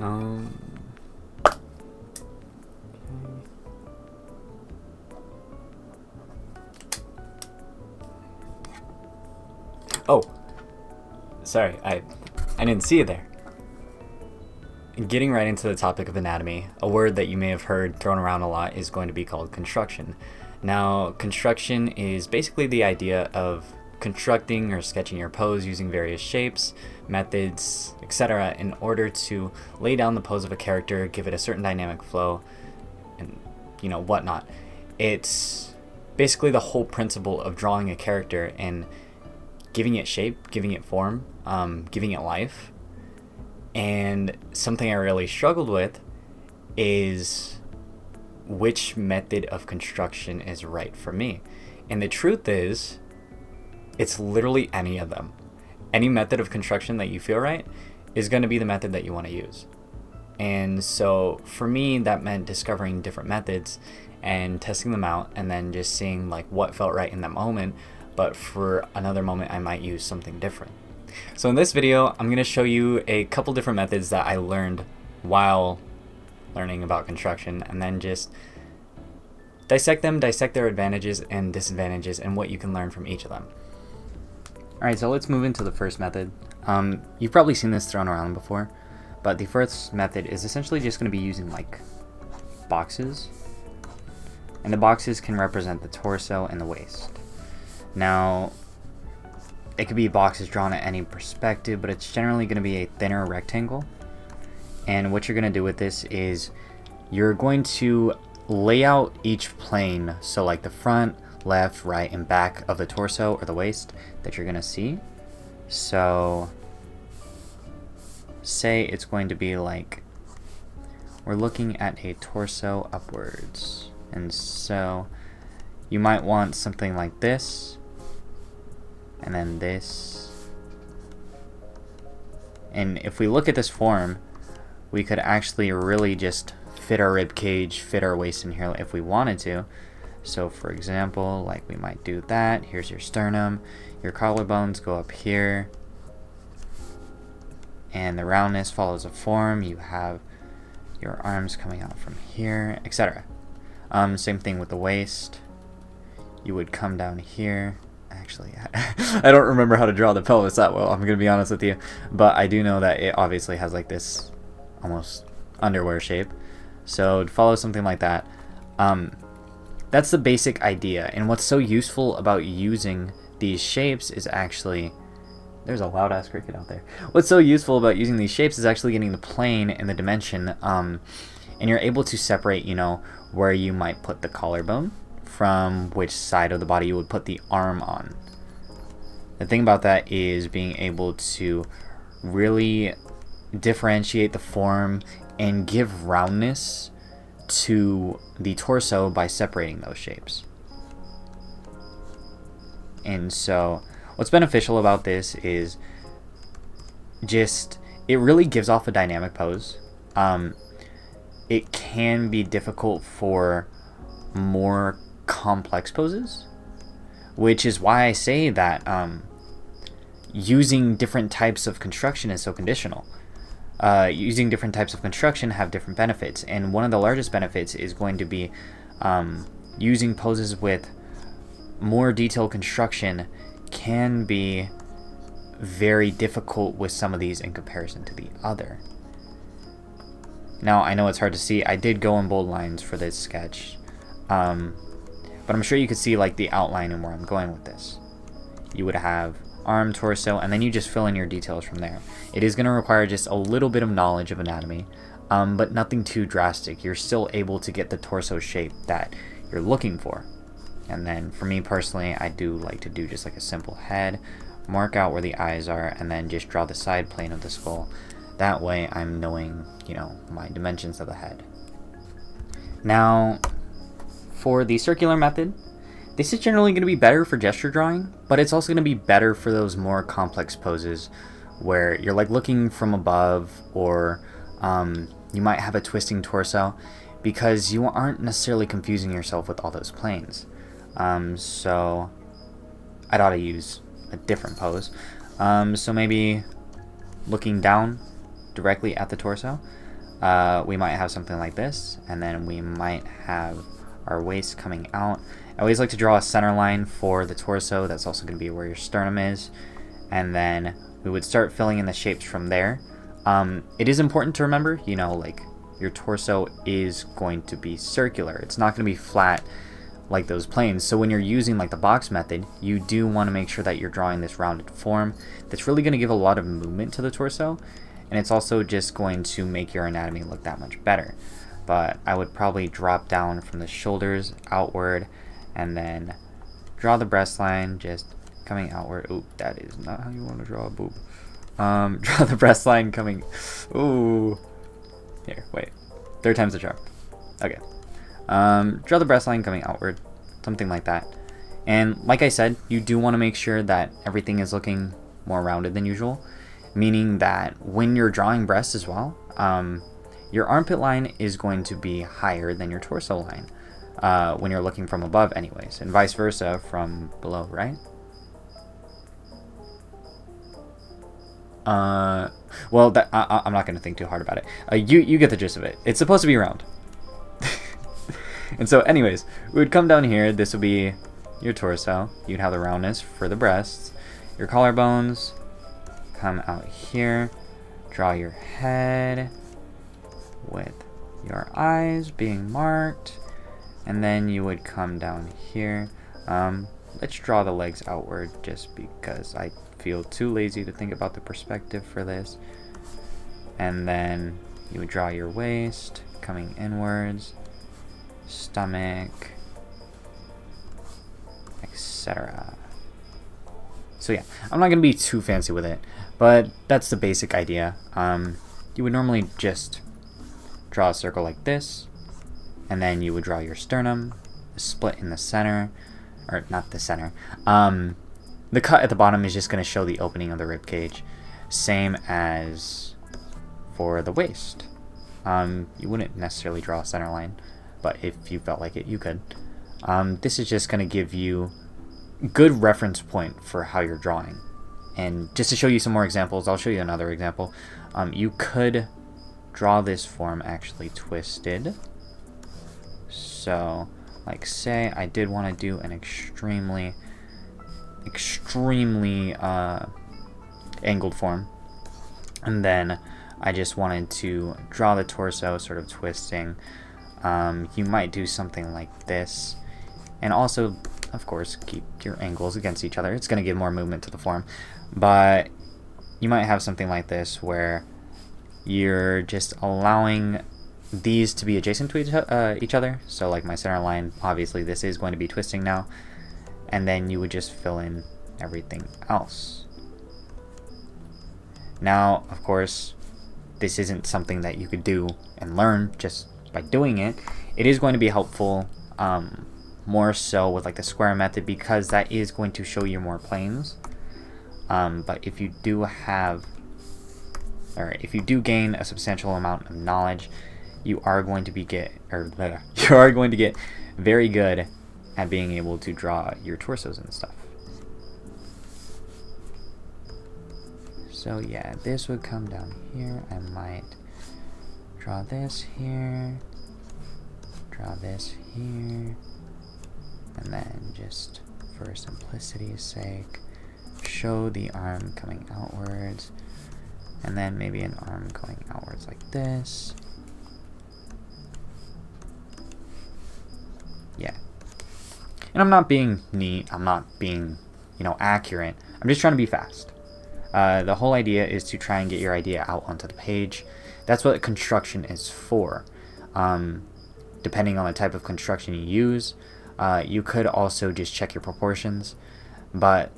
Um, oh, sorry, I didn't see it there. Getting right into the topic of anatomy, a word that you may have heard thrown around a lot is going to be called construction. Now, construction is basically the idea of constructing or sketching your pose using various shapes, methods, etc. in order to lay down the pose of a character, give it a certain dynamic flow, and whatnot. It's basically the whole principle of drawing a character and giving it shape, giving it form, giving it life. And something I really struggled with is which method of construction is right for me. And the truth is, it's literally any of them. Any method of construction that you feel right is going to be the method that you want to use. And so for me, that meant discovering different methods and testing them out and then just seeing like what felt right in that moment. But for another moment, I might use something different. So in this video, I'm going to show you a couple different methods that I learned while learning about construction, and then just dissect them, dissect their advantages and disadvantages, and what you can learn from each of them. Alright, so let's move into the first method. You've probably seen this thrown around before, but the first method is essentially just going to be using like boxes, and the boxes can represent the torso and the waist. Now, it could be boxes drawn at any perspective, but it's generally going to be a thinner rectangle. And what you're going to do with this is you're going to lay out each plane, so like the front, left, right, and back of the torso or the waist that you're going to see. So say it's going to be like we're looking at a torso upwards, and so you might want something like this, and then this. And if we look at this form, we could actually really just fit our rib cage, fit our waist in here if we wanted to. So for example, like we might do that. Here's your sternum, your collarbones go up here, and the roundness follows a form. You have your arms coming out from here, etc. Same thing with the waist. You would come down here. Actually, I don't remember how to draw the pelvis that well, I'm gonna be honest with you, but I do know that it obviously has like this almost underwear shape, so it'd follow something like that. That's the basic idea, and what's so useful about using these shapes is actually, there's a loud ass cricket out there. What's so useful about using these shapes is actually getting the plane and the dimension, and you're able to separate, where you might put the collarbone from which side of the body you would put the arm on. The thing about that is being able to really differentiate the form and give roundness to the torso by separating those shapes. And so what's beneficial about this is just it really gives off a dynamic pose. It can be difficult for more complex poses, which is why I say that using different types of construction is so conditional. Using different types of construction have different benefits, and one of the largest benefits is going to be using poses with more detailed construction can be very difficult with some of these in comparison to the other. Now, I know it's hard to see. I did go in bold lines for this sketch, but I'm sure you could see like the outline and where I'm going with this. You would have arm, torso, and then you just fill in your details from there. It is going to require just a little bit of knowledge of anatomy, but nothing too drastic. You're still able to get the torso shape that you're looking for. And then for me personally, I do like to do just like a simple head, mark out where the eyes are, and then just draw the side plane of the skull. That way I'm knowing, my dimensions of the head. Now, for the circular method, this is generally going to be better for gesture drawing, but it's also going to be better for those more complex poses where you're like looking from above, or you might have a twisting torso, because you aren't necessarily confusing yourself with all those planes. So I'd ought to use a different pose. So maybe looking down directly at the torso. we might have something like this, and then we might have our waist coming out. I always like to draw a center line for the torso. That's also going to be where your sternum is, and then we would start filling in the shapes from there. It is important to remember, you know, like your torso is going to be circular. It's not going to be flat like those planes. So when you're using like the box method, you do want to make sure that you're drawing this rounded form that's really going to give a lot of movement to the torso, and it's also just going to make your anatomy look that much better. But I would probably drop down from the shoulders outward and then draw the breast line just coming outward. Ooh, that is not how you want to draw a boob. Draw the breast line coming. Ooh, here, wait, third time's the charm. Okay. Draw the breast line coming outward, something like that. And like I said, you do want to make sure that everything is looking more rounded than usual, meaning that when you're drawing breasts as well, your armpit line is going to be higher than your torso line when you're looking from above anyways, and vice versa from below, right? Well, I'm not going to think too hard about it. You get the gist of it. It's supposed to be round. And so anyways, we would come down here. This would be your torso. You'd have the roundness for the breasts. Your collarbones come out here. Draw your head with your eyes being marked. And then you would come down here. Let's draw the legs outward just because I feel too lazy to think about the perspective for this. And then you would draw your waist coming inwards, stomach, etc. So yeah, I'm not going to be too fancy with it, but that's the basic idea. You would normally just draw a circle like this, and then you would draw your sternum, a split in the center, or not the center. The cut at the bottom is just going to show the opening of the rib cage, same as for the waist. You wouldn't necessarily draw a center line, but if you felt like it, you could. This is just going to give you good reference point for how you're drawing. And just to show you some more examples, I'll show you another example. You could draw this form actually twisted. So, like say I did want to do an extremely angled form, and then I just wanted to draw the torso sort of twisting. You might do something like this, and also of course keep your angles against each other. It's going to give more movement to the form, but you might have something like this where you're just allowing these to be adjacent to each other. So like my center line, obviously this is going to be twisting now, and then you would just fill in everything else. Now of course this isn't something that you could do and learn just by doing it. It is going to be helpful more so with like the square method, because that is going to show you more planes. But if you do have, or if you do gain a substantial amount of knowledge, you are going to get very good at being able to draw your torsos and stuff. So yeah, this would come down here. I might draw this here, draw this here, and then just for simplicity's sake, show the arm coming outwards, and then maybe an arm going outwards like this. Yeah. And I'm not being neat, I'm not being, accurate. I'm just trying to be fast. The whole idea is to try and get your idea out onto the page. That's what construction is for. Depending on the type of construction you use, you could also just check your proportions, but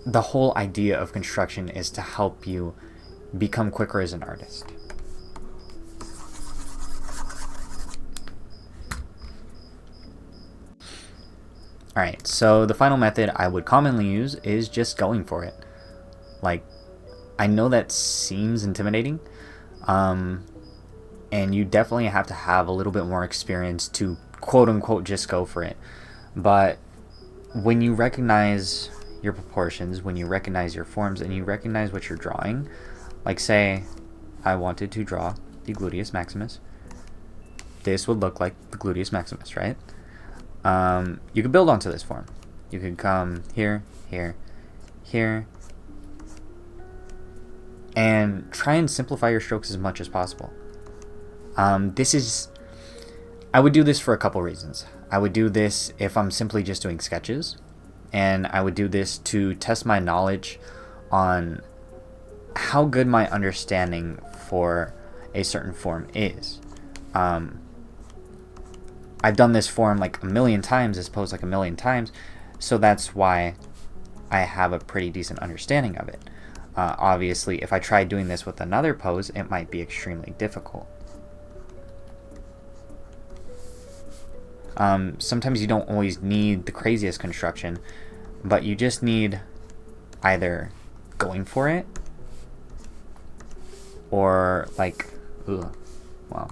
the whole idea of construction is to help you become quicker as an artist. Alright, so the final method I would commonly use is just going for it. Like, I know that seems intimidating, and you definitely have to have a little bit more experience to quote-unquote just go for it. But when you recognize your proportions, when you recognize your forms, and you recognize what you're drawing, like say I wanted to draw the gluteus maximus. This would look like the gluteus maximus, right? You could build onto this form. You could come here, here, here, and try and simplify your strokes as much as possible. I would do this for a couple reasons. I would do this if I'm simply just doing sketches, and I would do this to test my knowledge on how good my understanding for a certain form is. I've done this form like a million times as opposed to like a million times, so that's why I have a pretty decent understanding of it. Obviously, if I tried doing this with another pose, it might be extremely difficult. Sometimes you don't always need the craziest construction, but you just need either going for it or like, ugh, wow.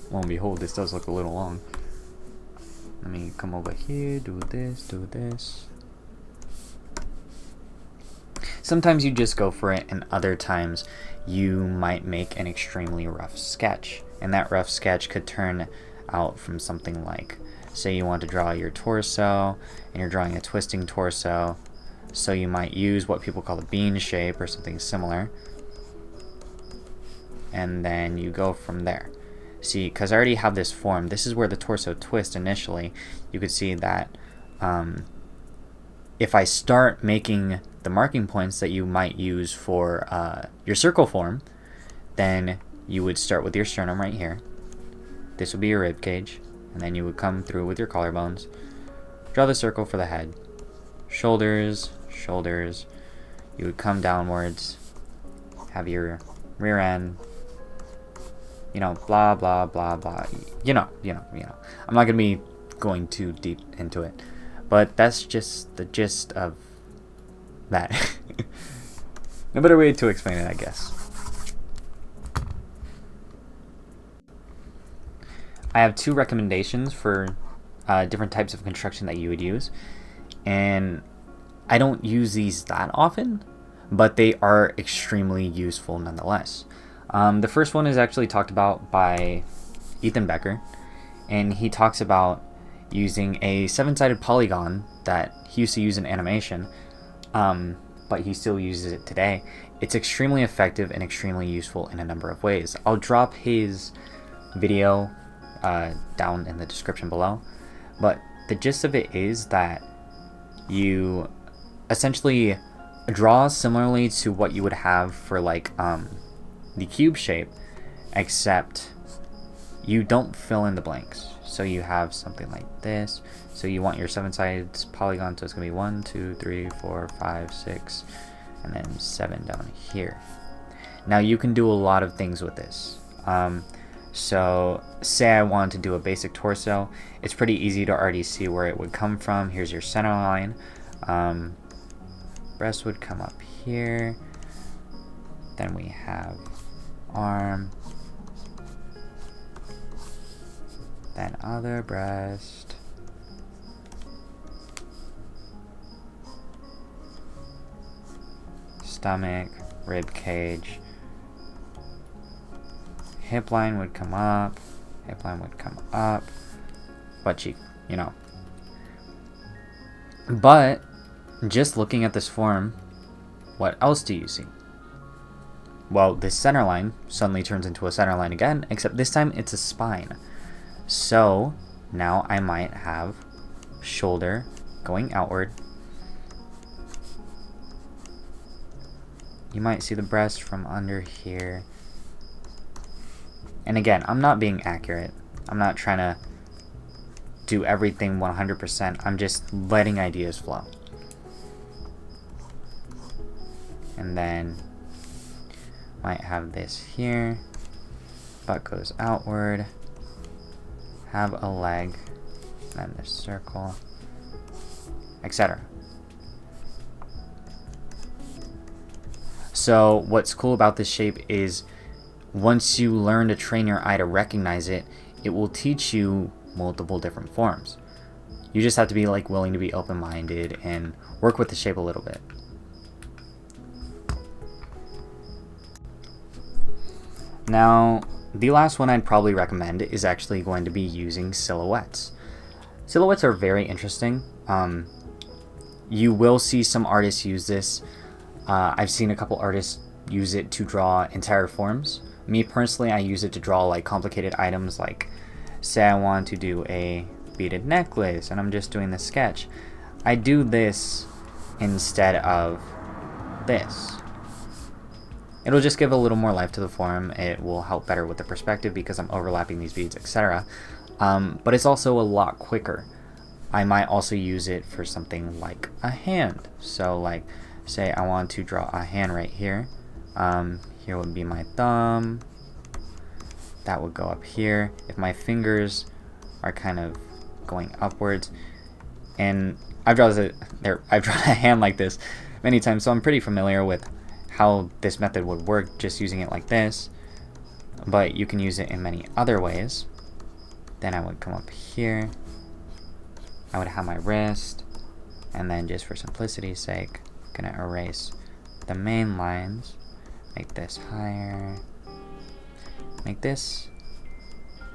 Lo and behold, this does look a little long. Let me come over here, do this, do this. Sometimes you just go for it, and other times you might make an extremely rough sketch. And that rough sketch could turn out from something like, say you want to draw your torso, and you're drawing a twisting torso, so you might use what people call a bean shape or something similar. And then you go from there. See, because I already have this form, this is where the torso twists initially. You could see that if I start making the marking points that you might use for your circle form, then you would start with your sternum right here. This would be your rib cage, and then you would come through with your collarbones, draw the circle for the head, shoulders, shoulders. You would come downwards, have your rear end, you know, blah, blah, blah, blah. You know. I'm not going to be going too deep into it, but that's just the gist of that. No better way to explain it, I guess. I have two recommendations for different types of construction that you would use, and I don't use these that often, but they are extremely useful nonetheless. The first one is actually talked about by Ethan Becker, and he talks about using a 7-sided polygon that he used to use in animation, but he still uses it today. It's extremely effective and extremely useful in a number of ways. I'll drop his video down in the description below, but the gist of it is that you essentially draw similarly to what you would have for like the cube shape, except you don't fill in the blanks. So you have something like this. So you want your 7-sided polygon, so it's gonna be 1, 2, 3, 4, 5, 6, and then 7 down here. Now you can do a lot of things with this. So say I wanted to do a basic torso, it's pretty easy to already see where it would come from. Here's your center line. Breast would come up here. Then we have arm, then other breast, stomach, rib cage, hip line would come up, hip line would come up, butt cheek, you know. But just looking at this form, what else do you see? Well, this center line suddenly turns into a center line again, except this time it's a spine. So now I might have shoulder going outward. You might see the breast from under here. And again, I'm not being accurate. I'm not trying to do everything 100%. I'm just letting ideas flow. And then might have this here, butt goes outward, have a leg, then the circle, etc. So what's cool about this shape is once you learn to train your eye to recognize it, it will teach you multiple different forms. You just have to be like willing to be open-minded and work with the shape a little bit. Now, the last one I'd probably recommend is actually going to be using silhouettes. Silhouettes are very interesting. You will see some artists use this. I've seen a couple artists use it to draw entire forms. Me personally, I use it to draw like complicated items, like say I want to do a beaded necklace and I'm just doing the sketch. I do this instead of this. It'll just give a little more life to the form. It will help better with the perspective because I'm overlapping these beads, etc. But it's also a lot quicker. I might also use it for something like a hand. So like, say I want to draw a hand right here. Here would be my thumb. That would go up here. If my fingers are kind of going upwards, and I've drawn a hand like this many times, so I'm pretty familiar with how this method would work just using it like this, but you can use it in many other ways. Then I would come up here, I would have my wrist, and then just for simplicity's sake, I'm gonna erase the main lines, make this higher, make this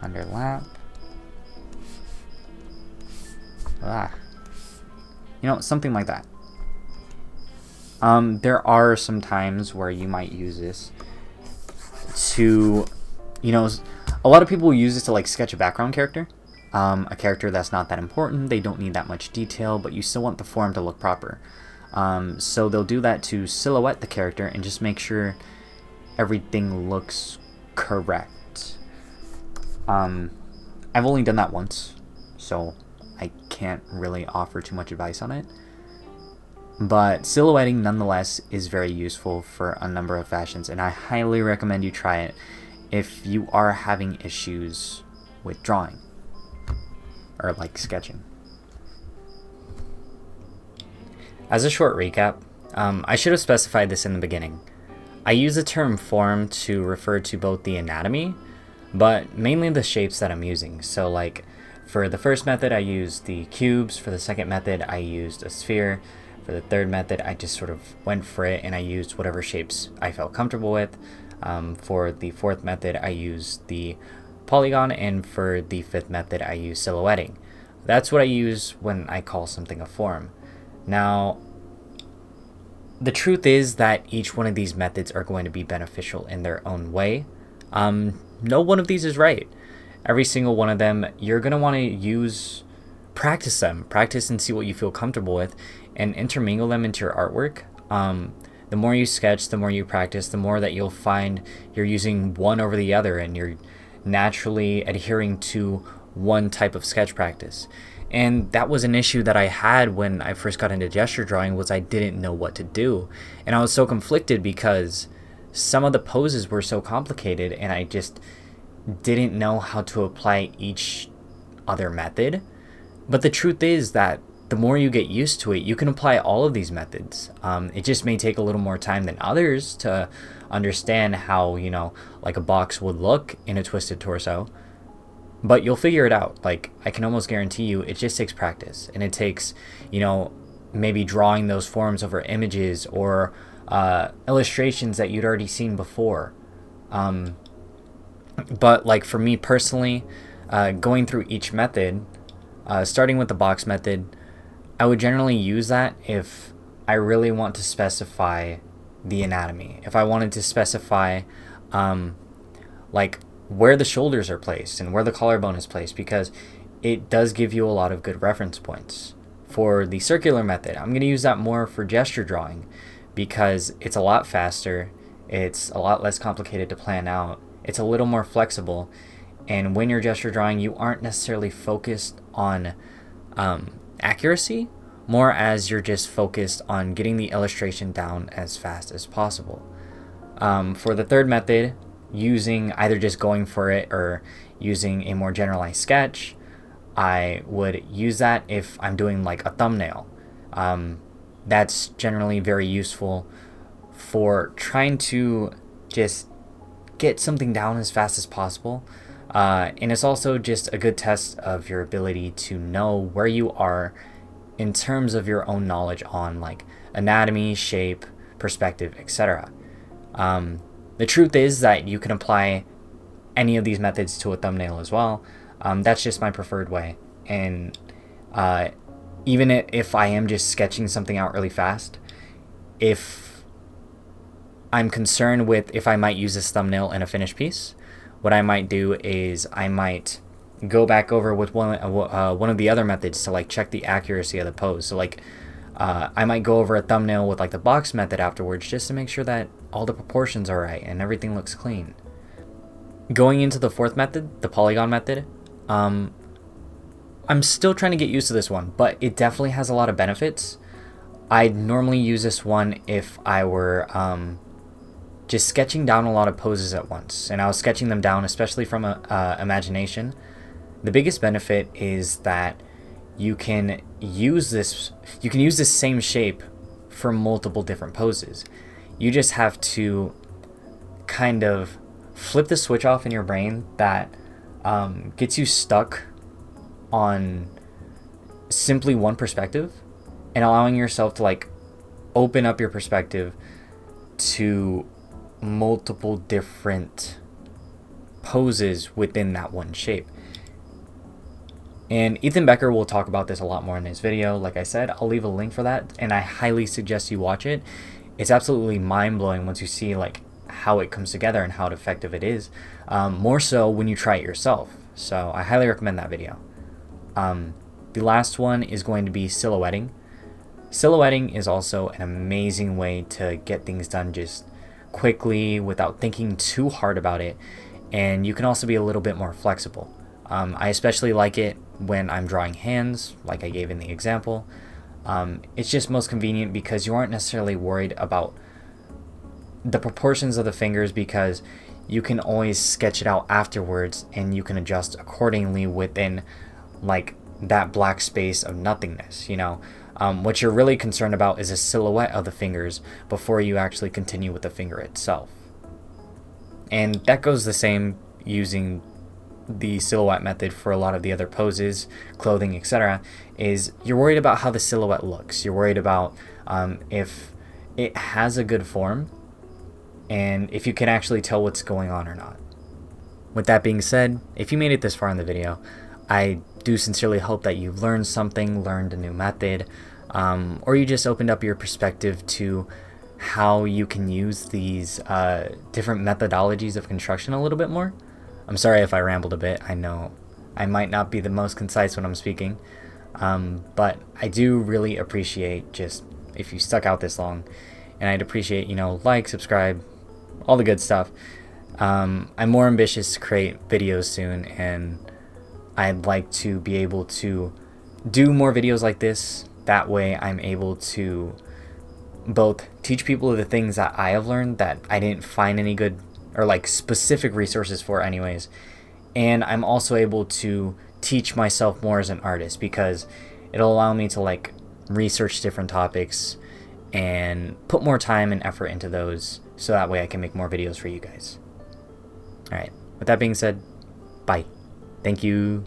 underlap. You know, something like that. There are some times where you might use this to, you know, a lot of people use this to like sketch a background character, a character that's not that important, they don't need that much detail, but you still want the form to look proper. So they'll do that to silhouette the character and just make sure everything looks correct. I've only done that once, so I can't really offer too much advice on it. But silhouetting nonetheless is very useful for a number of fashions, and I highly recommend you try it if you are having issues with drawing or like sketching. As a short recap, I should have specified this in the beginning. I use the term form to refer to both the anatomy, but mainly the shapes that I'm using. So like for the first method I used the cubes, for the second method I used a sphere, for the third method I just sort of went for it and I used whatever shapes I felt comfortable with. For the fourth method I used the polygon, and for the fifth method I used silhouetting. That's what I use when I call something a form. Now, the truth is that each one of these methods are going to be beneficial in their own way. No one of these is right. Every single one of them, you're going to want to practice and see what you feel comfortable with, and intermingle them into your artwork. The more you sketch, the more you practice, the more that you'll find you're using one over the other and you're naturally adhering to one type of sketch practice. And that was an issue that I had when I first got into gesture drawing, was I didn't know what to do. And I was so conflicted because some of the poses were so complicated and I just didn't know how to apply each other method. But the truth is that the more you get used to it, you can apply all of these methods. It just may take a little more time than others to understand how, you know, like a box would look in a twisted torso. But you'll figure it out. Like, I can almost guarantee you, it just takes practice. And it takes, you know, maybe drawing those forms over images or illustrations that you'd already seen before. But like for me personally, going through each method, starting with the box method, I would generally use that if I really want to specify the anatomy. If I wanted to specify like where the shoulders are placed and where the collarbone is placed, because it does give you a lot of good reference points. For the circular method, I'm going to use that more for gesture drawing because it's a lot faster, it's a lot less complicated to plan out, it's a little more flexible, and when you're gesture drawing, you aren't necessarily focused on accuracy, more as you're just focused on getting the illustration down as fast as possible. For the third method, using either just going for it or using a more generalized sketch, I would use that if I'm doing like a thumbnail. That's generally very useful for trying to just get something down as fast as possible. And it's also just a good test of your ability to know where you are in terms of your own knowledge on like anatomy, shape, perspective, etc. The The truth is that you can apply any of these methods to a thumbnail as well. That's just my preferred way. And even if I am just sketching something out really fast, if I'm concerned with if I might use this thumbnail in a finished piece, what I might do is I might go back over with one of the other methods to like check the accuracy of the pose. So like I might go over a thumbnail with like the box method afterwards just to make sure that all the proportions are right and everything looks clean. Going into the fourth method, the Polygon method, I'm still trying to get used to this one, but it definitely has a lot of benefits. I'd normally use this one if I were just sketching down a lot of poses at once, and I was sketching them down especially from imagination. The biggest benefit is that you can use this same shape for multiple different poses. You just have to kind of flip the switch off in your brain that gets you stuck on simply one perspective, and allowing yourself to like open up your perspective to multiple different poses within that one shape. And Ethan Becker will talk about this a lot more in his video. Like I said, I'll leave a link for that, and I highly suggest you watch it. It's absolutely mind-blowing once you see like how it comes together and how effective it is. More so when you try it yourself. So I highly recommend that video. The last one is going to be silhouetting. Silhouetting is also an amazing way to get things done just quickly without thinking too hard about it, and you can also be a little bit more flexible. I especially like it when I'm drawing hands, like I gave in the example. It's just most convenient because you aren't necessarily worried about the proportions of the fingers, because you can always sketch it out afterwards and you can adjust accordingly within like that black space of nothingness, you know. What you're really concerned about is a silhouette of the fingers before you actually continue with the finger itself. And that goes the same using the silhouette method for a lot of the other poses, clothing, etc. Is you're worried about how the silhouette looks. You're worried about if it has a good form and if you can actually tell what's going on or not. With that being said, if you made it this far in the video, I do sincerely hope that you've learned something, learned a new method, or you just opened up your perspective to how you can use these different methodologies of construction a little bit more. I'm sorry if I rambled a bit. I know I might not be the most concise when I'm speaking, but I do really appreciate just if you stuck out this long, and I'd appreciate, you know, like, subscribe, all the good stuff. I'm more ambitious to create videos soon, and I'd like to be able to do more videos like this. That way I'm able to both teach people the things that I have learned that I didn't find any good or like specific resources for anyways, and I'm also able to teach myself more as an artist, because it'll allow me to like research different topics and put more time and effort into those, so that way I can make more videos for you guys. Alright, with that being said, bye. Thank you.